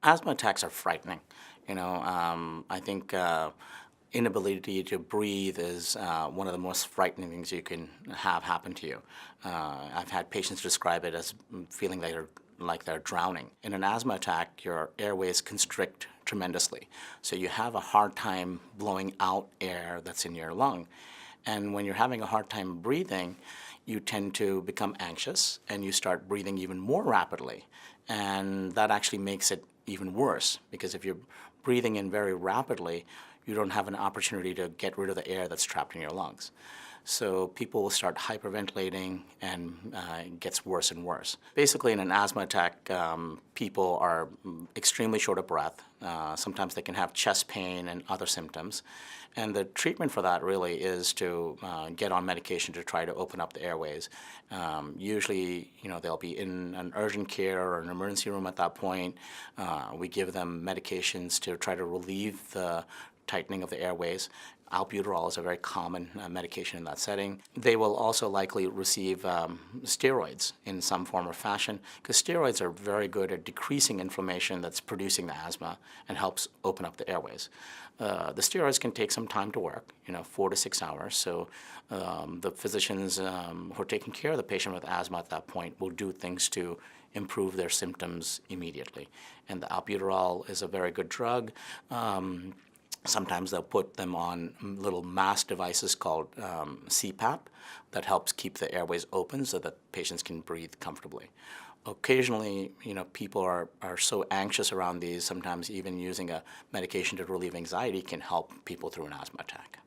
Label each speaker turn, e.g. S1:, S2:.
S1: Asthma attacks are frightening. I think inability to breathe is one of the most frightening things you can have happen to you. I've had patients describe it as feeling like they're drowning. In an asthma attack, your airways constrict tremendously. So you have a hard time blowing out air that's in your lung. And when you're having a hard time breathing, you tend to become anxious and you start breathing even more rapidly. And that actually makes it even worse, because if you're breathing in very rapidly, you don't have an opportunity to get rid of the air that's trapped in your lungs. So people will start hyperventilating, and it gets worse and worse. Basically, in an asthma attack, people are extremely short of breath. Sometimes they can have chest pain and other symptoms. And the treatment for that really is to get on medication to try to open up the airways. Usually, they'll be in an urgent care or an emergency room at that point. We give them medications to try to relieve the tightening of the airways. Albuterol is a very common medication in that setting. They will also likely receive steroids in some form or fashion, because steroids are very good at decreasing inflammation that's producing the asthma and helps open up the airways. The steroids can take some time to work, 4 to 6 hours. So the physicians who are taking care of the patient with asthma at that point will do things to improve their symptoms immediately. And the albuterol is a very good drug. Sometimes they'll put them on little mask devices called CPAP that helps keep the airways open so that patients can breathe comfortably. Occasionally, people are so anxious around these, sometimes even using a medication to relieve anxiety can help people through an asthma attack.